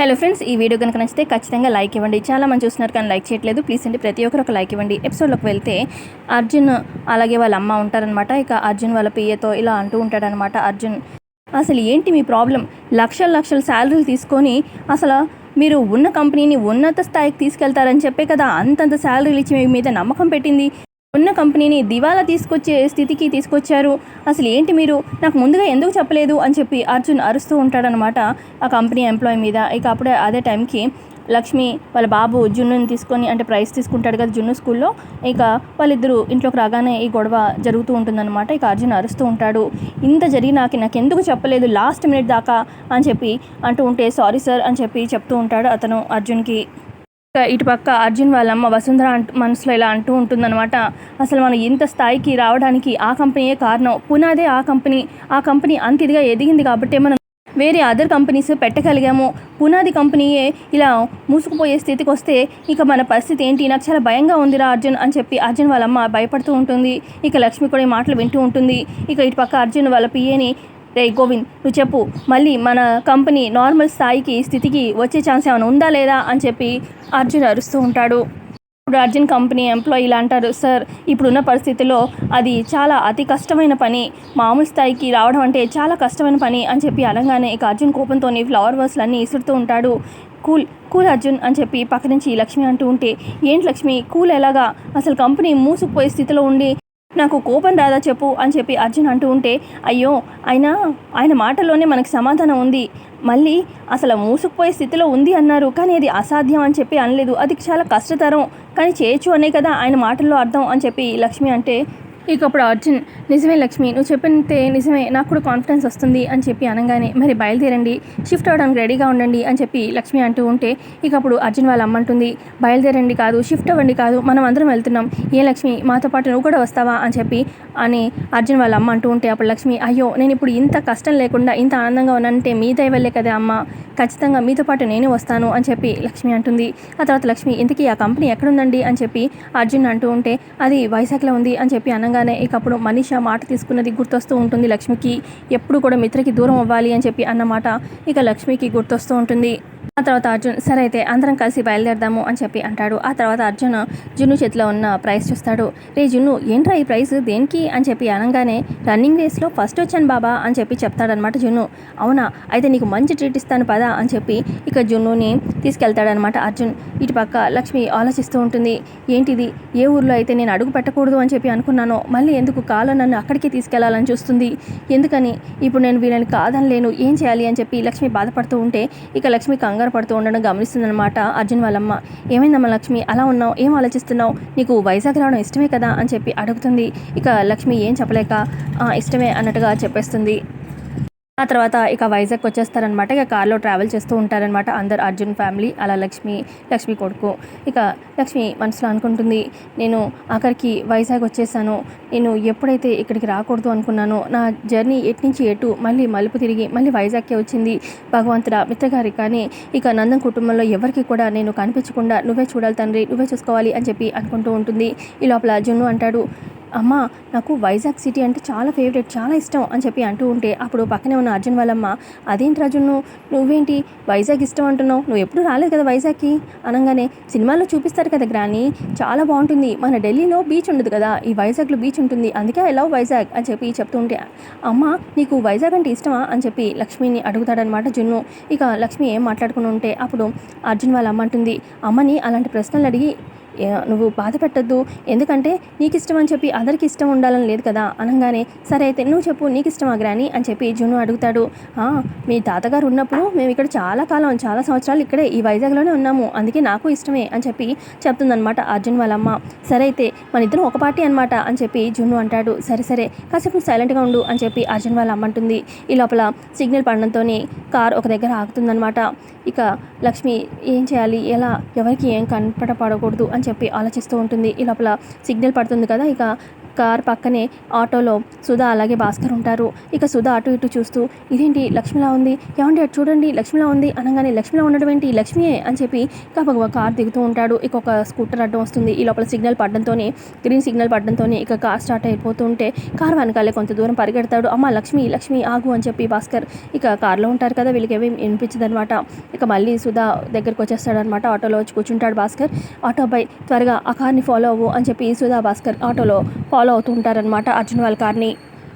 Hello friends, ఈ video కనుక నచ్చితే ఖచ్చితంగా లైక్ ఇవ్వండి. చాలా మంది చూస్తున్నారు కానీ లైక్ చేయట్లేదు. ప్లీజ్ అండి, ప్రతి ఒక్కరు ఒక లైక్ ఇవ్వండి. ఎపిసోడ్లోకి వెళ్తే అర్జున్ అలాగే వాళ్ళ అమ్మ ఉంటారనమాట. ఇక అర్జున్ వాళ్ళ పియ్యతో ఇలా అంటూ ఉంటాడనమాట. అర్జున్, అసలు ఏంటి మీ ప్రాబ్లం? లక్షల లక్షల శాలరీలు తీసుకొని అసలు మీరు ఉన్న కంపెనీని ఉన్నత స్థాయికి తీసుకెళ్తారని చెప్పే కదా అంతంత శాలరీలు ఇచ్చి మీ మీద నమ్మకం పెట్టింది. ఉన్న కంపెనీని దివాలా తీసుకొచ్చే స్థితికి తీసుకొచ్చారు. అసలు ఏంటి మీరు నాకు ముందుగా ఎందుకు చెప్పలేదు అని చెప్పి అర్జున్ అరుస్తూ ఉంటాడనమాట ఆ కంపెనీ ఎంప్లాయీ మీద. ఇక అప్పుడే అదే టైంకి లక్ష్మి వాళ్ళ బాబు జున్నుని తీసుకొని, అంటే ప్రైజ్ తీసుకుంటాడు కదా జున్ను స్కూల్లో, ఇక వాళ్ళిద్దరూ ఇంట్లోకి రాగానే ఈ గొడవ జరుగుతూ ఉంటుందన్నమాట. ఇక అర్జున్ అరుస్తూ ఉంటాడు, ఇంత జరిగినాక నాకు ఎందుకు చెప్పలేదు లాస్ట్ మినిట్ దాకా అని చెప్పి అంటూ ఉంటే, సారీ సార్ అని చెప్పి చెప్తూ ఉంటాడు అతను అర్జున్కి. ఇటు పక్క అర్జున్ వాళ్ళమ్మ వసుంధర మనసులో ఇలా అంటూ ఉంటుందన్నమాట, అసలు మనం ఇంత స్థాయికి రావడానికి ఆ కంపెనీయే కారణం. పునాదే ఆ కంపెనీ అంత ఇదిగా ఎదిగింది కాబట్టి మనం వేరే అదర్ కంపెనీస్ పెట్టగలిగాము. పునాది కంపెనీయే ఇలా మూసుకుపోయే స్థితికి వస్తే ఇక మన పరిస్థితి ఏంటి? నాకు చాలా భయంగా ఉందిరా అర్జున్ అని చెప్పి అర్జున్ వాళ్ళమ్మ భయపడుతూ ఉంటుంది. ఇక లక్ష్మి కూడా ఈ మాటలు వింటూ ఉంటుంది. ఇక ఇటు పక్క అర్జున్ వాళ్ళ పిఏని, రే గోవింద్, నువ్వు చెప్పు, మళ్ళీ మన కంపెనీ నార్మల్ స్థితికి వచ్చే ఛాన్స్ ఏమైనా ఉందా లేదా అని చెప్పి అర్జున్ అరుస్తూ ఉంటాడు. ఇప్పుడు అర్జున్ కంపెనీ ఎంప్లాయీ ఇలా అంటారు, సార్ ఇప్పుడున్న పరిస్థితిలో అది చాలా అతి కష్టమైన పని, మామూలు స్థాయికి రావడం అంటే చాలా కష్టమైన పని అని చెప్పి అనగానే ఇక అర్జున్ కోపంతో ఫ్లవర్ వర్స్లు అన్నీ ఇసురుతూ ఉంటాడు. కూల్ కూల్ అర్జున్ అని చెప్పి పక్క నుంచి లక్ష్మి అంటూ ఉంటే, ఏంటి లక్ష్మి కూల్ ఎలాగా? అసలు కంపెనీ మూసుకుపోయే స్థితిలో ఉండి నాకు కోపం రాదా చెప్పు అని చెప్పి అర్జున్ అంటూ ఉంటే, అయ్యో ఆయన మాటల్లోనే మనకు సమాధానం ఉంది. మళ్ళీ అసలు మూసుకుపోయే స్థితిలో ఉంది అన్నారు, కానీ అది అసాధ్యం అని చెప్పి అనలేదు. అది చాలా కష్టతరం, కానీ చేయొచ్చు అనే కదా ఆయన మాటల్లో అర్థం అని చెప్పి లక్ష్మి అంటే, ఇక అప్పుడు అర్జున్, నిజమే లక్ష్మి, నువ్వు చెప్పితే నిజమే, నాకు కూడా కాన్ఫిడెన్స్ వస్తుంది అని చెప్పి అనగానే, మరి బయలుదేరండి, షిఫ్ట్ అవ్వడానికి రెడీగా ఉండండి అని చెప్పి లక్ష్మి అంటూ ఉంటే, ఇక అప్పుడు అర్జున్ వాళ్ళ అమ్మ అంటుంది, బయలుదేరండి కాదు, షిఫ్ట్ అవ్వండి కాదు, మనం అందరం వెళ్తున్నాం, ఏ లక్ష్మి మాతో పాటు నువ్వు కూడా వస్తావా అని చెప్పి అని అర్జున్ వాళ్ళ అమ్మ అంటూ ఉంటే, అప్పుడు లక్ష్మి, అయ్యో నేను ఇప్పుడు ఇంత కష్టం లేకుండా ఇంత ఆనందంగా ఉన్నానంటే మీ దయ వల్లే కదా అమ్మ, ఖచ్చితంగా మీతో పాటు నేను వస్తాను అని చెప్పి లక్ష్మి అంటుంది. ఆ తర్వాత లక్ష్మి, ఇంతకీ ఆ కంపెనీ ఎక్కడుందండి అని చెప్పి అర్జున్ అంటూ ఉంటే, అది వైజాగ్లో ఉంది అని చెప్పి అనగానే ఇక అప్పుడు మనీషా మాట తీసుకున్నది గుర్తొస్తూ ఉంటుంది లక్ష్మికి. ఎప్పుడు కూడా మిత్రకి దూరం అవ్వాలి అని చెప్పి అన్నమాట ఇక లక్ష్మికి గుర్తొస్తూ ఉంటుంది. ఆ తర్వాత అర్జున్, సరే అయితే అందరం కలిసి బయలుదేరదాము అని చెప్పి అంటాడు. ఆ తర్వాత అర్జున్ జున్ను చేతిలో ఉన్న ప్రైజ్ చూస్తాడు. రే జున్ను, ఏంట్రా ఈ ప్రైజ్ దేనికి అని చెప్పి అనగానే, రన్నింగ్ రేస్లో ఫస్ట్ వచ్చాను బాబా అని చెప్పి చెప్తాడనమాట జున్ను. అవునా, అయితే నీకు మంచి ట్రీట్ ఇస్తాను పదా అని చెప్పి ఇక జున్నుని తీసుకెళ్తాడనమాట అర్జున్. ఇటు పక్క లక్ష్మి ఆలోచిస్తూ ఉంటుంది, ఏంటిది, ఏ ఊర్లో అయితే నేను అడుగు పెట్టకూడదు అని చెప్పి అనుకున్నానో మళ్ళీ ఎందుకు కాలం నన్ను అక్కడికి తీసుకెళ్లాలని చూస్తుంది, ఎందుకని ఇప్పుడు నేను వీళ్ళని కాదనలేను, ఏం చేయాలి అని చెప్పి లక్ష్మి బాధపడుతూ ఉంటే ఇక లక్ష్మి కంగారు పడుతూ ఉండడం గమనిస్తుందన్నమాట అర్జున్ వాళ్ళమ్మ. ఏమైందమ్మా లక్ష్మి, అలా ఉన్నావు, ఏం ఆలోచిస్తున్నావు, నీకు వైజాగ్ రావడం ఇష్టమే కదా అని చెప్పి అడుగుతుంది. ఇక లక్ష్మి ఏం చెప్పలేక ఇష్టమే అన్నట్టుగా చెప్పేస్తుంది. ఆ తర్వాత ఇక వైజాగ్ వచ్చేస్తారనమాట. ఇక కార్లో ట్రావెల్ చేస్తూ ఉంటారనమాట అందరు, అర్జున్ ఫ్యామిలీ అలా లక్ష్మి కొడుకు. ఇక లక్ష్మి మనసులో అనుకుంటుంది, నేను ఆఖరికి వైజాగ్ వచ్చేసాను, నేను ఎప్పుడైతే ఇక్కడికి రాకూడదు అనుకున్నానో నా జర్నీ నుంచి ఎటు మళ్ళీ మలుపు తిరిగి మళ్ళీ వైజాగ్కే వచ్చింది. భగవంతుడా, మిత్రగారి కానీ ఇక నందం కుటుంబంలో ఎవరికి కూడా నేను కనిపించకుండా నువ్వే చూడాలి తండ్రి, నువ్వే చూసుకోవాలి అని చెప్పి అనుకుంటూ ఉంటుంది. ఈ లోపల జున్ను అంటాడు, అమ్మ నాకు వైజాగ్ సిటీ అంటే చాలా ఫేవరెట్, చాలా ఇష్టం అని చెప్పి అంటూ ఉంటే అప్పుడు పక్కనే ఉన్న అర్జున్ వాళ్ళమ్మ, అదేంటి రాజును, నువ్వేంటి వైజాగ్ ఇష్టం అంటున్నావు, నువ్వు ఎప్పుడు రాలేదు కదా వైజాగ్కి అనగానే, సినిమాలో చూపిస్తారు కదా గ్రాని, చాలా బాగుంటుంది, మన ఢిల్లీలో బీచ్ ఉండదు కదా, ఈ వైజాగ్లో బీచ్ ఉంటుంది, అందుకే ఐ లవ్ వైజాగ్ అని చెప్పి చెప్తూ ఉంటే, అమ్మ నీకు వైజాగ్ అంటే ఇష్టమా అని చెప్పి లక్ష్మిని అడుగుతాడనమాట జున్ను. ఇక లక్ష్మి ఏం మాట్లాడుకుని ఉంటే అప్పుడు అర్జున్ వాళ్ళ అమ్మ అంటుంది, అమ్మని అలాంటి ప్రశ్నలు అడిగి నువ్వు బాధ పెట్టద్దు, ఎందుకంటే నీకు ఇష్టం అని చెప్పి అందరికి ఇష్టం ఉండాలని లేదు కదా అనగానే, సరే అయితే నువ్వు చెప్పు, నీకు ఇష్టమా గ్రాని అని చెప్పి జున్ను అడుగుతాడు. మీ తాతగారు ఉన్నప్పుడు మేము ఇక్కడ చాలా సంవత్సరాలు ఇక్కడే ఈ వైజాగ్లోనే ఉన్నాము, అందుకే నాకు ఇష్టమే అని చెప్పి చెప్తుందనమాట అర్జున్ వాళ్ళమ్మ. సరే అయితే మన ఇద్దరం ఒక పార్టీ అనమాట అని చెప్పి జున్ను అంటాడు. సరే కాసేపు నువ్వు సైలెంట్గా ఉండు అని చెప్పి అర్జున్ వాళ్ళ అమ్మ అంటుంది. ఈ లోపల సిగ్నల్ పడడంతో కార్ ఒక దగ్గర ఆగుతుందనమాట. ఇక లక్ష్మి ఏం చేయాలి, ఎలా, ఎవరికి ఏం కనపడకూడదు అని చెప్పి ఆలోచిస్తూ ఉంటుంది. ఈ లోపల సిగ్నల్ పడుతుంది కదా, ఇక కార్ పక్కనే ఆటోలో సుధా అలాగే భాస్కర్ ఉంటారు. ఇక సుధా అటు ఇటు చూస్తూ ఇదేంటి లక్ష్మిలా ఉంది, ఏమంటే అటు చూడండి లక్ష్మిలా ఉంది అనగానే లక్ష్మిలా ఉండడం ఏంటి, లక్ష్మియే అని చెప్పి గబగబా కార్ దిగుతూ ఉంటాడు. ఇక ఒక స్కూటర్ అడ్డం వస్తుంది. ఈ లోపల సిగ్నల్ పడడంతోనే గ్రీన్ సిగ్నల్ పడడంతోనే ఇక కార్ స్టార్ట్ అయిపోతుంటే కార్ వెనకాలే కొంత దూరం పరిగెడతాడు. అమ్మ లక్ష్మి లక్ష్మి ఆగు అని చెప్పి భాస్కర్ ఇక కార్లో ఉంటారు కదా, వీళ్ళకి ఏమీ వినిపించదు అనమాట. ఇక మళ్ళీ సుధా దగ్గరికి వచ్చేస్తాడనమాట. ఆటోలో వచ్చి కూర్చుంటాడు భాస్కర్. ఆటో అబ్బాయి త్వరగా ఆ కార్ని ఫాలో అవ్వు అని చెప్పి సుధా భాస్కర్ ఆటోలో ఫాలో అవుతూ ఉంటారనమాట అర్జున్ వాళ్ళ కార్ని.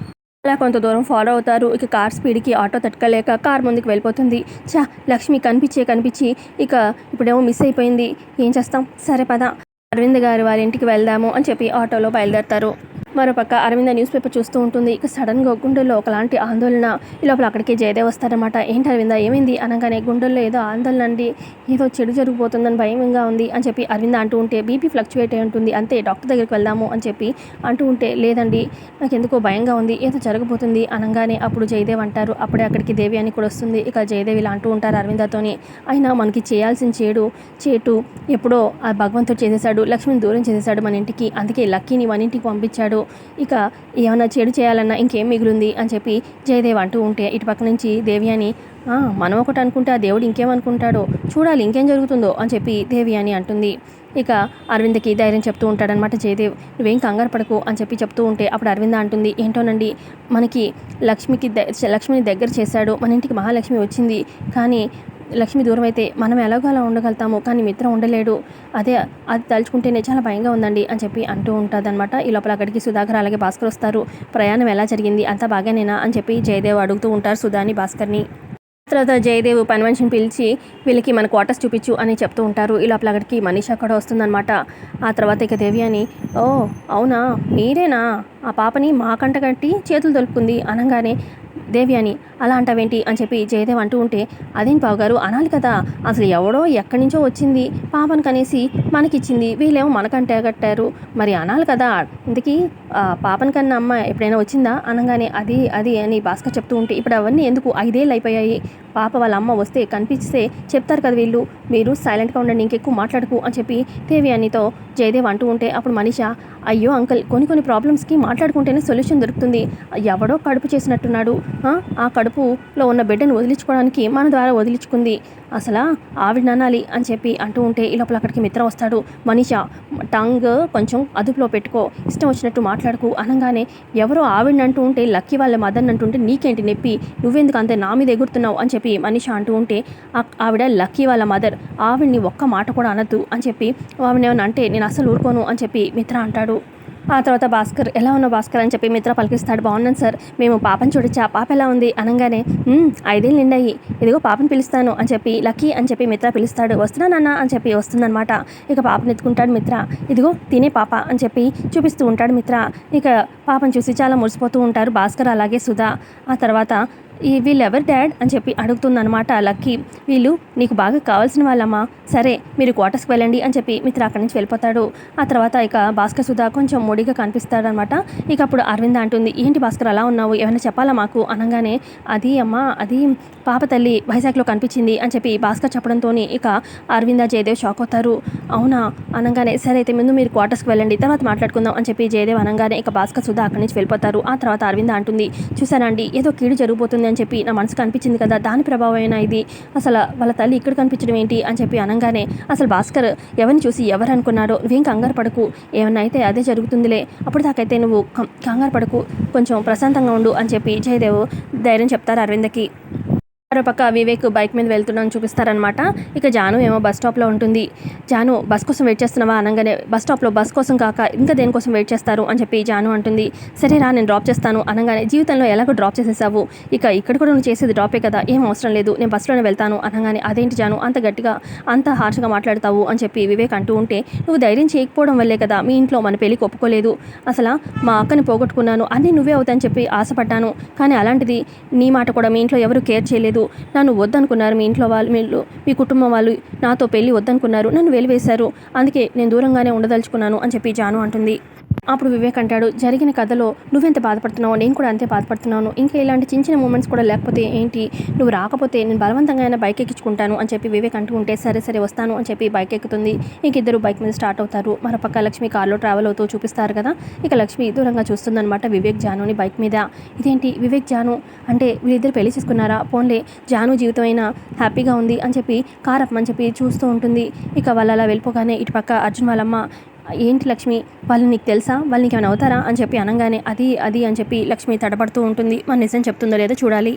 అలా కొంత దూరం ఫాలో అవుతారు. ఇక కార్ స్పీడ్కి ఆటో తట్టుకోలేక కార్ ముందుకు వెళ్ళిపోతుంది. లక్ష్మి కనిపించి ఇక ఇప్పుడేమో మిస్ అయిపోయింది, ఏం చేస్తాం, సరే పద అరవింద్ గారి వారి ఇంటికి వెళ్దాము అని చెప్పి ఆటోలో బయలుదేరతారు. మరోపక్క అరవింద న్యూస్ పేపర్ చూస్తూ ఉంటుంది. ఇక సడన్గా గుండెల్లో ఒకలాంటి ఆందోళన. ఈ లోపల అక్కడికి జయదేవ్ వస్తారనమాట. ఏంటి అరవింద ఏమైంది అనగానే గుండెల్లో ఏదో ఆందోళన అండి, ఏదో చెడు జరిగిపోతుందని భయంగా ఉంది అని చెప్పి అరవింద అంటూ ఉంటే బీపీ ఫ్లక్చువేట్ అయి ఉంటుంది, అంతే డాక్టర్ దగ్గరికి వెళ్దాము అని చెప్పి అంటూ ఉంటే లేదండి నాకు ఎందుకో భయంగా ఉంది, ఏదో జరగబోతుంది అనగానే అప్పుడు జయదేవ్ అంటారు. అప్పుడే అక్కడికి దేవి అని కూడా వస్తుంది. ఇక జయదేవ్ ఇలా అంటూ ఉంటారు అరవిందతోని, అయినా మనకి చేయాల్సిన చేటు ఎప్పుడో ఆ భగవంతుడు చేసేసాడు, లక్ష్మిని దూరం చేసేసాడు మన ఇంటికి, అందుకే లక్కీని మన ఇంటికి పంపించాడు, ఇక ఏమన్నా చెడు చేయాలన్నా ఇంకేం మిగులుంది అని చెప్పి జయదేవ్ అంటూ ఉంటే ఇటుపక్క నుంచి దేవి అని మనం ఒకటి అనుకుంటే ఆ దేవుడు ఇంకేమనుకుంటాడో చూడాలి, ఇంకేం జరుగుతుందో అని చెప్పి దేవి అని అంటుంది. ఇక అరవింద్కి ధైర్యం చెప్తూ ఉంటాడనమాట జయదేవ్, నువ్వేం కంగారు పడకు అని చెప్పి చెప్తూ ఉంటే అప్పుడు అరవింద అంటుంది, ఏంటోనండి మనకి లక్ష్మిని దగ్గర చేశాడు, మన ఇంటికి మహాలక్ష్మి వచ్చింది, కానీ లక్ష్మి దూరం అయితే మనం ఎలాగో అలా ఉండగలుగుతాము, కానీ మిత్రం ఉండలేడు, అది తలుచుకుంటేనే చాలా భయంగా ఉందండి అని చెప్పి అంటూ ఉంటుందన్నమాట. ఈ లోపల అక్కడికి సుధాకర్ అలాగే భాస్కర్ వస్తారు. ప్రయాణం ఎలా జరిగింది, అంతా బాగానేనా అని చెప్పి జయదేవ్ అడుగుతూ ఉంటారు సుధాని భాస్కర్ని. తర్వాత జయదేవ్ పని మనిషిని పిలిచి వీళ్ళకి మన క్వార్టర్స్ చూపించు అని చెప్తూ ఉంటారు. ఈ లోపల అక్కడికి మనీషా కూడా వస్తుందన్నమాట. ఆ తర్వాత ఇక దేవి అని, ఓ అవునా మీరేనా ఆ పాపని మా కంట కట్టి చేతులు తొలుపుకుంది అనగానే దేవి అని అలా అంటావేంటి అని చెప్పి జయదేవ్ అంటూ ఉంటే అదేం బావగారు అనాలి కదా, అసలు ఎవడో ఎక్కడి నుంచో వచ్చింది పాపను కనేసి మనకిచ్చింది, వీళ్ళేమో మనకంటే కట్టారు, మరి అనాలి కదా, ఇంతకీ పాపని కన్నా అమ్మ ఎప్పుడైనా వచ్చిందా అనగానే అది అని భాస్కర్ చెప్తూ ఉంటే ఇప్పుడు అవన్నీ ఎందుకు, 5 ఏళ్ళు అయిపోయాయి, పాప వాళ్ళ అమ్మ వస్తే కనిపిస్తే చెప్తారు కదా వీళ్ళు, మీరు సైలెంట్గా ఉండండి ఇంకెక్కువ మాట్లాడుకు అని చెప్పి దేవి అనితో జయదేవ్ అంటూ ఉంటే అప్పుడు మనీషా, అయ్యో అంకుల్ కొన్ని ప్రాబ్లమ్స్కి మాట్లాడుకుంటేనే సొల్యూషన్ దొరుకుతుంది, ఎవడో కడుపు చేసినట్టున్నాడు, ఆ కడుపులో ఉన్న బిడ్డను వదిలించుకోవడానికి మన ద్వారా వదిలించుకుంది, అసలు ఆవిడ అనాలి అని చెప్పి అంటూ ఉంటే ఈ లోపల అక్కడికి మిత్ర వస్తాడు. మనీషా టంగ్ కొంచెం అదుపులో పెట్టుకో, ఇష్టం వచ్చినట్టు మాట్లాడుకు అనగానే ఎవరో ఆవిడని అంటూ ఉంటే లక్కీ వాళ్ళ మదర్ని అంటుంటే నీకేంటి నొప్పి, నువ్వెందుకు అంతే నా మీద ఎగురుతున్నావు అని చెప్పి మనీషా అంటూ ఉంటే ఆవిడ లక్కీ వాళ్ళ మదర్, ఆవిడ్ని ఒక్క మాట కూడా అనద్దు అని చెప్పి ఆవిడని అంటే నేను అసలు ఊరుకోను అని చెప్పి మిత్ర అంటాడు. ఆ తర్వాత భాస్కర్, ఎలా ఉన్నావు భాస్కర్ అని చెప్పి మిత్ర పలికిస్తాడు. బాగున్నాను సార్, మేము పాపను చూడొచ్చా, పాప ఎలా ఉంది అనగానే 5 ఏళ్ళు నిండాయి, ఇదిగో పాపను పిలుస్తాను అని చెప్పి లక్కీ అని చెప్పి మిత్ర పిలుస్తాడు. వస్తున్నానన్నా అని చెప్పి వస్తుందన్నమాట. ఇక పాపను ఎత్తుకుంటాడు మిత్ర, ఇదిగో తినే పాప అని చెప్పి చూపిస్తూ ఉంటాడు మిత్ర. ఇక పాపను చూసి చాలా మురిసిపోతూ ఉంటారు భాస్కర్ అలాగే సుధా. ఆ తర్వాత వీళ్ళు ఎవరు డాడ్ అని చెప్పి అడుగుతుందనమాట లక్కీ. వీళ్ళు నీకు బాగా కావాల్సిన వాళ్ళమ్మా, సరే మీరు క్వార్టర్స్కి వెళ్ళండి అని చెప్పి మిత్ర అక్కడి నుంచి వెళ్ళిపోతాడు. ఆ తర్వాత ఇక భాస్కర్ సుధా కొంచెం మూడిగా కనిపిస్తాడనమాట. ఇక అప్పుడు అరవింద అంటుంది, ఏంటి భాస్కర్ అలా ఉన్నావు, ఏమైనా చెప్పాలా మాకు అనగానే అది పాప తల్లి వైజాగ్లో కనిపించింది అని చెప్పి భాస్కర్ చెప్పడంతో ఇక అరవింద జయదేవ్ షాక్ అవుతారు. అవునా అనగానే సరే అయితే ముందు మీరు క్వార్టర్స్కి వెళ్ళండి తర్వాత మాట్లాడుకుందాం అని చెప్పి జయదేవ్ అనగానే ఇక భాస్కర్ సుధా అక్కడి నుంచి వెళ్ళిపోతారు. ఆ తర్వాత అరవింద అంటుంది, చూసానండి ఏదో కీడు జరుగుతుంది అని చెప్పి నా మనసుకు అనిపించింది కదా, దాని ప్రభావమైనా ఇది, అసలు వాళ్ళ తల్లి ఇక్కడ కనిపించడం ఏంటి అని చెప్పి అనగానే అసలు భాస్కర్ ఎవరిని చూసి ఎవరు అనుకున్నాడో, నువ్వేం కంగారు పడకు, ఏమన్నా అయితే అదే జరుగుతుందిలే, అప్పుడు దాకైతే నువ్వు కంగారు పడకు, కొంచెం ప్రశాంతంగా ఉండు అని చెప్పి జయదేవ్ ధైర్యం చెప్తారు అరవిందకి. మరోపక్క వివేక్ బైక్ మీద వెళ్తున్నాను చూపిస్తారనమాట. ఇక జాను ఏమో బస్ స్టాప్లో ఉంటుంది. జాను బస్ కోసం వెయిట్ చేస్తున్నావా అనగానే బస్ స్టాప్లో బస్ కోసం కాక ఇంకా దేనికోసం వెయిట్ చేస్తారు అని చెప్పి జాను అంటుంది. సరే రా నేను డ్రాప్ చేస్తాను అనగానే జీవితంలో ఎలాగో డ్రాప్ చేసేసావు, ఇక ఇక్కడ కూడా నువ్వు చేసేది డ్రాపే కదా, ఏం అవసరం లేదు నేను బస్సులోనే వెళ్తాను అనగానే అదేంటి జాను అంత గట్టిగా అంత హార్ష్గా మాట్లాడతావు అని చెప్పి వివేక్ అంటూ ఉంటే నువ్వు ధైర్యం చేయకపోవడం వల్లే కదా మీ ఇంట్లో మన పెళ్ళికి ఒప్పుకోలేదు, అసలు మా అక్కని పోగొట్టుకున్నాను అన్నీ నువ్వే అవుతాయని చెప్పి ఆశపడ్డాను, కానీ అలాంటిది నీ మాట కూడా మీ ఇంట్లో ఎవరు కేర్ చేయలేదు, నన్ను వద్దనుకున్నారు మీ ఇంట్లో వాళ్ళు, మీ కుటుంబం వాళ్ళు నాతో పెళ్ళి వద్దనుకున్నారు, నన్ను వెలివేశారు, అందుకే నేను దూరంగానే ఉండదలుచుకున్నాను అని చెప్పి జాను అంటుంది. అప్పుడు వివేక్ అంటాడు, జరిగిన కథలో నువ్వెంత బాధపడుతున్నావో నేను కూడా అంతే బాధపడుతున్నాను. ఇంకా ఇలాంటి చిన్న చిన్న మూమెంట్స్ కూడా లేకపోతే ఏంటి, నువ్వు రాకపోతే నేను బలవంతంగా అయినా బైక్ ఎక్కించుకుంటాను అని చెప్పి వివేక్ అంటూ ఉంటే, సరే సరే వస్తాను అని చెప్పి బైక్ ఎక్కుతుంది. ఇంక ఇద్దరు బైక్ మీద స్టార్ట్ అవుతారు. మరోపక్క లక్ష్మి కార్లో ట్రావెల్ అవుతూ చూపిస్తారు కదా. ఇక లక్ష్మి దూరంగా చూస్తుందన్నమాట వివేక్ జానుని బైక్ మీద. ఇదేంటి వివేక్ జాను అంటే వీళ్ళిద్దరు పెళ్లి చేసుకున్నారా, పోన్లే జాను జీవితం అయినా హ్యాపీగా ఉంది అని చెప్పి కార్ అప్పమని చెప్పి చూస్తూ ఉంటుంది. ఇక వాళ్ళు అలా వెళ్ళిపోగానే ఇటుపక్క అర్జున్ వాళ్ళమ్మ, ఏంటి లక్ష్మి వాళ్ళు నీకు తెలుసా, వాళ్ళు నీకు ఏమైనా అవుతారా అని చెప్పి అనగానే అది అది అని చెప్పి లక్ష్మి తడబడుతూ ఉంటుంది. మన నిజం చెప్తుందో లేదో చూడాలి.